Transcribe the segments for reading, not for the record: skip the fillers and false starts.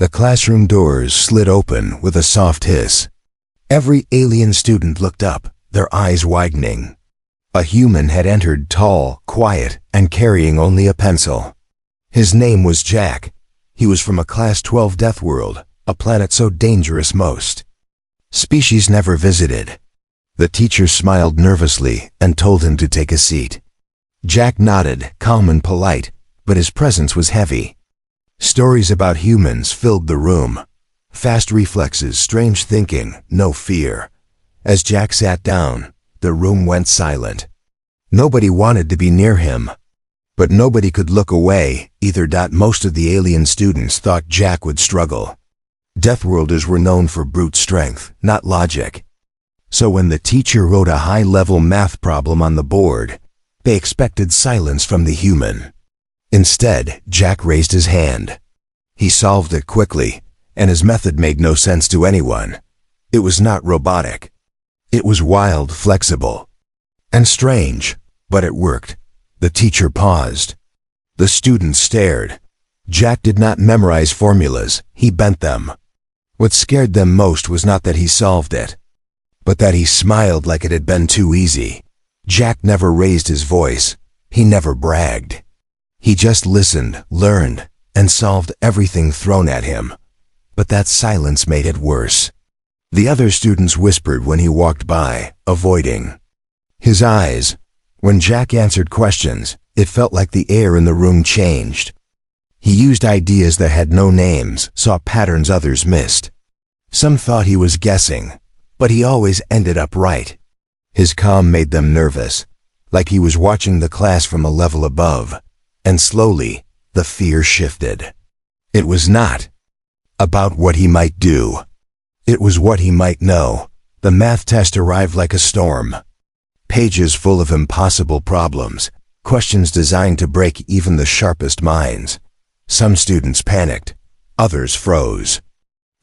The classroom doors slid open with a soft hiss. Every alien student looked up, their eyes widening. A human had entered, tall, quiet, and carrying only a pencil. His name was Jack. He was from a Class 12 Deathworld, a planet so dangerous most species never visited. The teacher smiled nervously and told him to take a seat. Jack nodded, calm and polite, but his presence was heavy. Stories about humans filled the room. Fast reflexes, strange thinking, no fear. As Jack sat down, the room went silent. Nobody wanted to be near him. But nobody could look away either. Most of the alien students thought Jack would struggle. Deathworlders were known for brute strength, not logic. So when the teacher wrote a high-level math problem on the board, they expected silence from the human. Instead, Jack raised his hand. He solved it quickly, and his method made no sense to anyone. It was not robotic. It was wild, flexible, and strange, but it worked. The teacher paused. The students stared. Jack did not memorize formulas, he bent them. What scared them most was not that he solved it, but that he smiled like it had been too easy. Jack never raised his voice. He never bragged. He just listened, learned, and solved everything thrown at him. But that silence made it worse. The other students whispered when he walked by, avoiding his eyes. When Jack answered questions, it felt like the air in the room changed. He used ideas that had no names, saw patterns others missed. Some thought he was guessing, but he always ended up right. His calm made them nervous, like he was watching the class from a level above. And slowly, the fear shifted. It was not about what he might do. It was what he might know. The math test arrived like a storm. Pages full of impossible problems, questions designed to break even the sharpest minds. Some students panicked, others froze.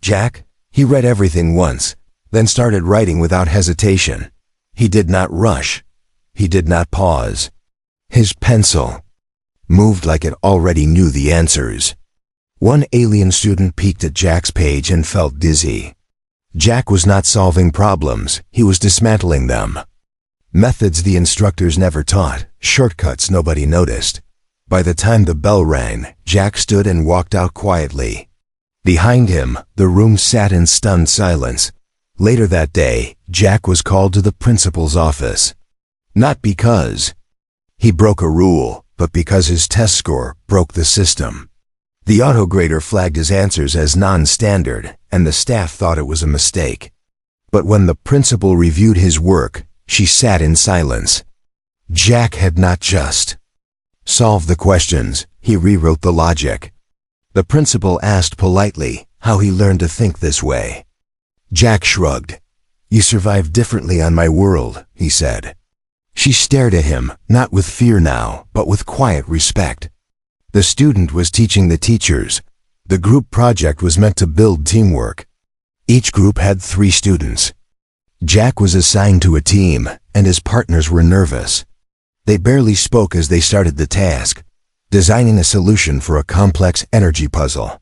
Jack, he read everything once, then started writing without hesitation. He did not rush. He did not pause. His pencil moved like it already knew the answers. One alien student peeked at Jack's page and felt dizzy. Jack was not solving problems, he was dismantling them. Methods the instructors never taught, shortcuts nobody noticed. By the time the bell rang, Jack stood and walked out quietly. Behind him, the room sat in stunned silence. Later that day, Jack was called to the principal's office. Not because he broke a rule, but because his test score broke the system. The autograder flagged his answers as non-standard, and the staff thought it was a mistake. But when the principal reviewed his work, she sat in silence. Jack had not just solved the questions, he rewrote the logic. The principal asked politely how he learned to think this way. Jack shrugged. "You survive differently on my world," he said. She stared at him, not with fear now, but with quiet respect. The student was teaching the teachers. The group project was meant to build teamwork. Each group had 3 students. Jack was assigned to a team, and his partners were nervous. They barely spoke as they started the task, designing a solution for a complex energy puzzle.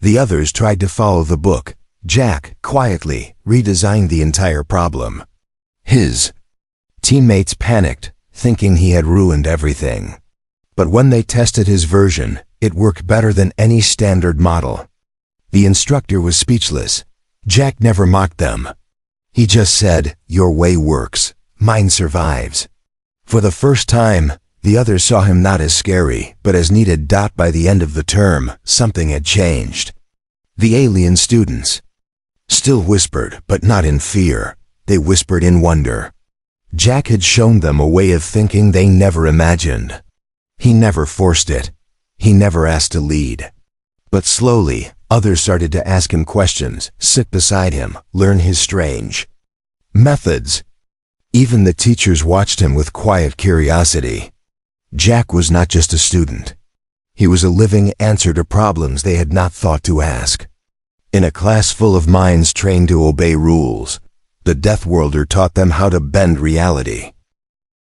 The others tried to follow the book. Jack, quietly, redesigned the entire problem. His teammates panicked, thinking he had ruined everything. But when they tested his version, it worked better than any standard model. The instructor was speechless. Jack never mocked them. He just said, "Your way works. Mine survives." For the first time, the others saw him not as scary, but as needed. By the end of the term, something had changed. The alien students still whispered, but not in fear. They whispered in wonder. Jack had shown them a way of thinking they never imagined. He never forced it. He never asked to lead. But slowly, others started to ask him questions, sit beside him, learn his strange methods. Even the teachers watched him with quiet curiosity. Jack was not just a student. He was a living answer to problems they had not thought to ask. In a class full of minds trained to obey rules, the Deathworlder taught them how to bend reality.